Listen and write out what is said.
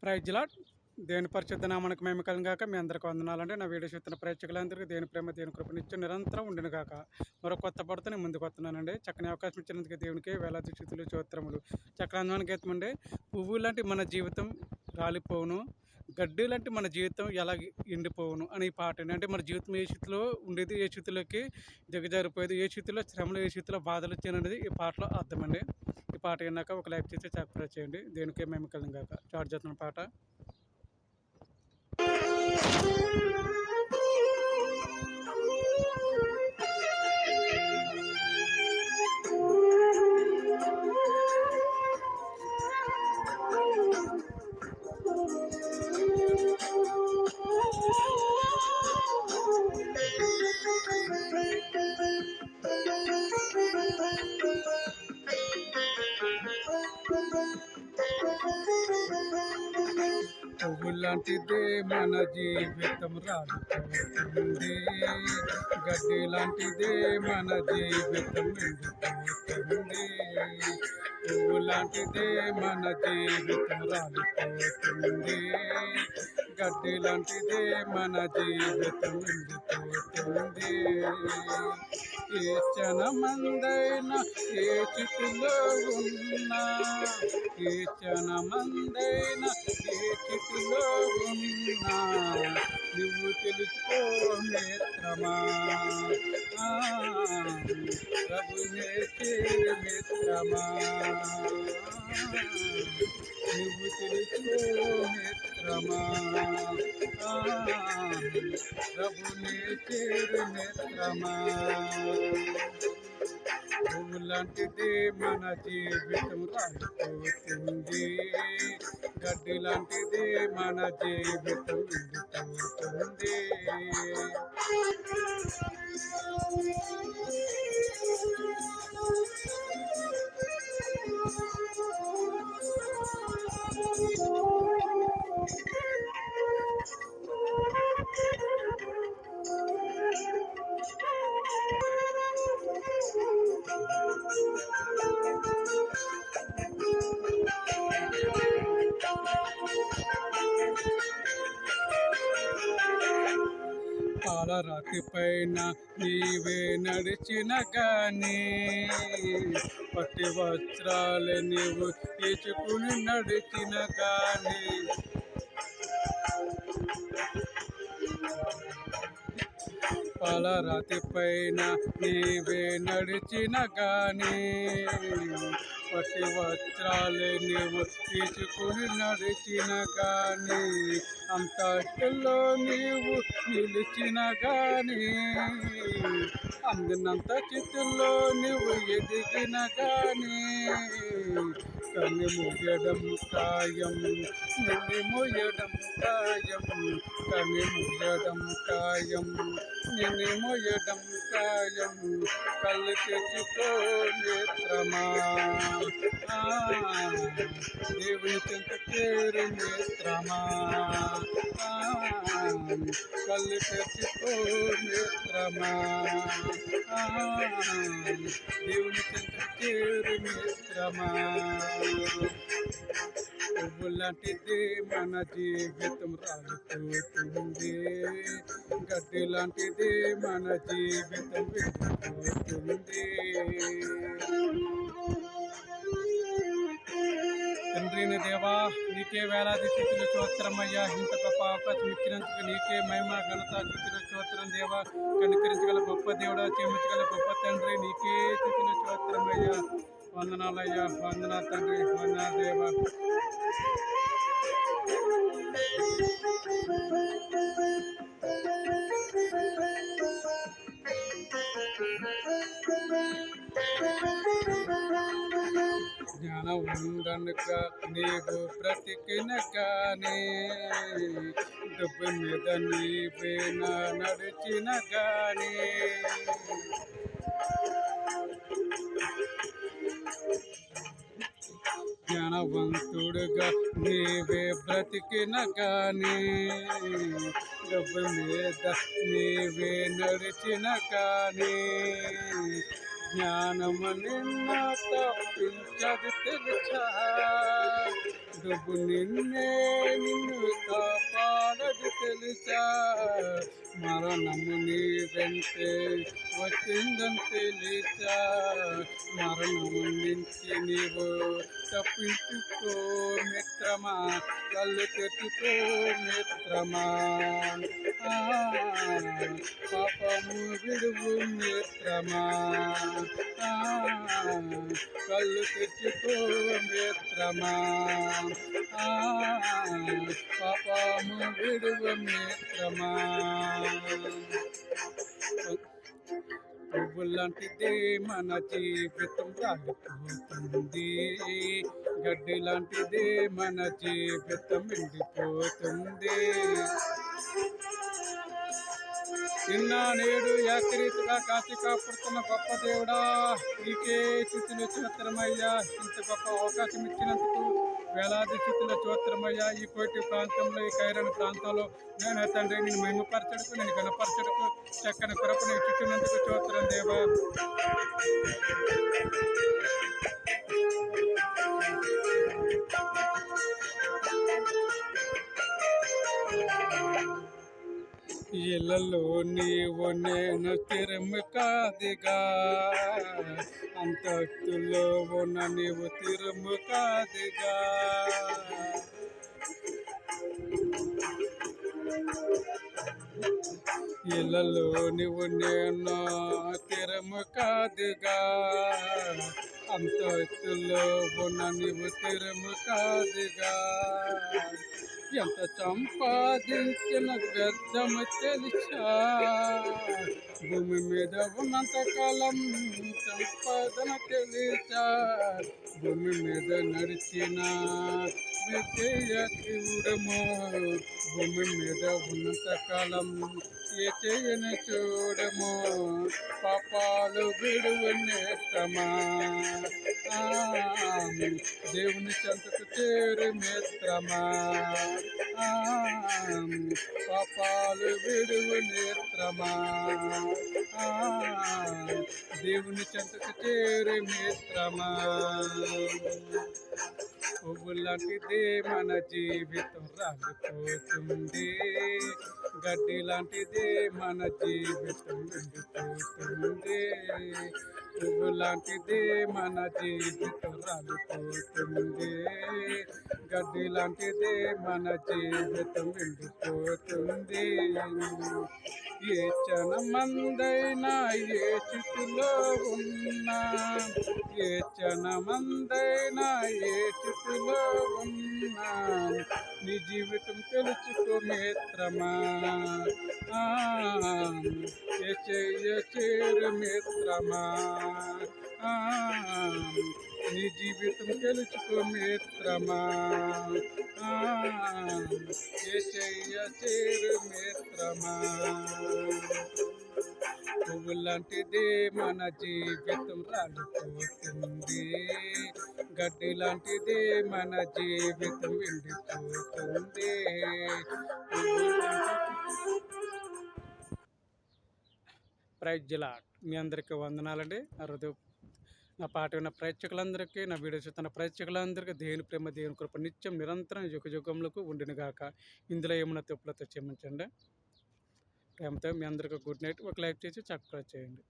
Praise lord. దేవుని పరిశుద్ధ నామానికి మహిమ కలుగును గాక. మీ అందరికీ వందనాలండి. నా వీడియో చూస్తున్న ప్రేక్షకులందరికీ దేవుని ప్రేమ, దేవుని కృప నిత్యం నిరంతరం ఉండును గాక. మరో కొత్త పడితే నేను ముందుకు వస్తున్నానండి. చక్కని అవకాశం ఇచ్చినందుకు దేవునికి వేలాది స్తుతులు స్తోత్రములు. చక్కని అందమైన గీతం అండి. పువ్వు లాంటి మన జీవితం రాలిపోవును, గడ్డి లాంటి మన జీవితం ఎలా ఎండిపోవును అని ఈ పాట అండి. అంటే మన జీవితం ఏ స్థితిలో ఉండేది, ఏ స్థితిలోకి దిగజారిపోయేది, ఏ స్థితిలో శ్రమలు, ఏ స్థితిలో బాధలు వచ్చాయనేది ఈ పాటలో అర్థమండి. ఈ పాట విన్నాక ఒక లైక్ చేసి సబ్స్క్రైబ్ చేయండి. దేవునికి మహిమ కలుగును గాక. స్టార్ట్ చేస్తున్న పాట. పువ్వు లాంటిదే మన జీవితం రాలిపోతుంది, గడ్డి లాంటిదే మన జీవితం ఎండిపోతుంది. పువ్వు లాంటిదే మన జీవితం రాలిపోతుంది, గడ్డి లాంటిదే మన జీవితం ఎండిపోతుంది. ఏ క్షణమందైనా ఏ స్థితిలో ఉన్నా, ఏ క్షణమందైనా ఏ స్థితిలో ఉన్నా, నువ్వు తెలుసుకో మిత్రమా, ప్రభునే చేరు మిత్రమా, నువ్వు తెలుసుకో మిత్రమా, ప్రభునే చేరు మిత్రమా. పువ్వు లాంటిదే మన జీవితం రాలిపోతుంది, గడ్డి లాంటిదే మన జీవితం ఎండిపోతుంది. పాలరాతి పైన నీవే నడిచిన గాని, పట్టి వస్త్రాలు నీవు తీసుకుని నడిచిన గాని, పాలరాతి పైన నీవే నడిచిన గాని, పట్టి వస్త్రాలు నీవు తీసుకుని నడిచిన గాని, అంతలో నీవు నిలిచిన గాని, అందినంత చిత్తుల్లో నువ్వు ఎదిగిన గాని, కని ముయ్యడం ఖాయం, నిన్ను ముయ్యడం ఖాయం, కని ముయ్యడం ఖాయం, నిన్ను ముయ్యడం ఖాయం. కళ్ళు తెచ్చుకో మిత్రమా, దేవుని చెంత చేరు మిత్రమా, కళ్ళు తెచ్చుకో మిత్రమా, దేవుని చెంత చేరు మిత్రమా. పువ్వు లాంటిదే మన జీవితం రాలిపోతుంది, గడ్డి లాంటిదే మన జీవితం ఎండిపోతుంది. తండ్రిని దేవా, నీకే వేలాది స్థితిలో స్తోత్రమయ్యా. ఇంత గొప్ప అవకాశం ఇచ్చినందుకు నీకే మహిమ ఘనత స్థితిలో స్తోత్రం దేవా. కనికరించగల గొప్ప దేవుడా, క్షమించగల గొప్ప తండ్రి, నీకే స్థితిలో స్తోత్రమయ్యా. వందనాలయ్యా, వందనాలు తండ్రి, వందనాలు దేవా. జ్ఞానం ఉందనుక నీవు బ్రతికిన కానీ, డబ్బు మీద నీవే నడిచిన కానీ, జ్ఞానవంతుడుగా నీవే బ్రతికిన కానీ, డబ్బు మీద నీవే నడిచిన కానీ, జ్ఞానము నిన్న తప్పించదు తెలుసా, దుబ్బు నిన్ను కాపాడదు తెలుసా, మరణము నీ వెంటే వచ్చిందని తెలుసా, మరణము నుంచి నీవు తప్పించుకో మిత్రమా, కళ్ళు తెచ్చుకో మిత్రమా, పాపము విడువు మిత్రమా, కళ్ళు తెచ్చుకో మిత్రమా, పాపము విడువు మిత్రమా. పువ్వు లాంటిదే మన జీవితం రాలిపోతుంది, గడ్డి లాంటిదే మన జీవితం ఎండిపోతుంది. నిన్న నేడు ఏకరీతిగా కాచి కాపుడుతున్న గొప్ప దేవుడా, నీకే స్థితిలో చోత్రమయ్యా. ఇంత గొప్ప అవకాశం ఇచ్చినందుకు వేలాది స్థితిలో చోత్రమయ్యా. ఈ కోటి ప్రాంతంలో, ఈ కైరణ ప్రాంతంలో నేను తండ్రి నేను మహిమపరచడుకు, నేను గణపరచడుకు చక్కని కృపను చుట్టినందుకు చోత్రం దేవా. ఇళ్ళలో నీవు నేను స్థిరము కాదిగా, అంతస్తులో ఉన్న నీవు స్థిరము కాదిగా. ఇళ్ళలో నీవు నేను స్థిరము కాదుగా, అంతస్తులో ఉన్న నీవు స్థిరము కాదుగా. ఎంత సంపాదించిన వ్యర్థము తెలుసా, భూమి మీద ఉన్నంత కాలం సంపాదన తెలుసా, భూమి మీద నడిచిన చూడము, భూమి మీద ఉన్నంత కాలం ఏ చేయని చూడము, పాపాలు విడువు నేస్తమా, దేవుని చెంతకు చేరు మిత్రమా, పాపాలు విడువు నేత్రమా, దేవుని చెంతకు చేరు మిత్రమా. పువ్వు లాంటిదే మన జీవితం రాలిపోతుంది, గడ్డి లాంటిదే మన జీవితం ఎండిపోతుంది. పువ్వు లాంటిదే మన జీవితం రాలిపోతుంది, గడ్డి లాంటిదే మన జీవితం ఎండిపోతుంది. ఏ క్షణమందైనా ఏ స్థితిలో ఉన్నా, ఏ క్షణమందైనా ఏ స్థితిలో ఉన్నా, నీ జీవితం తెలుసుకో మిత్రమా, ఏ చేరు మిత్రమా, నీ జీవితం తెలుసుకో మిత్రమా, ఏ చేరు మిత్రమా. పువ్వు లాంటిదే మన జీవితం రాలిపోతుంది, గడ్డి లాంటిదే మన జీవితం ఎండిపోతుంది. Praise the lord. మీ అందరికీ వందనాలండి. నా పాట విన్న ప్రేక్షకులందరికీ, నా వీడియో చూస్తున్న ప్రేక్షకులందరికీ దేవుని ప్రేమ, దేవుని కృప నిత్యం నిరంతరం యుగములకు ఉండిన గాక. ఇందులో ఏమైనా తప్పులతో క్షమించండి. ప్రేమతో మీ అందరికీ గుడ్ నైట్. ఒక లైక్ చేసి సబ్స్క్రైబ్ చేయండి.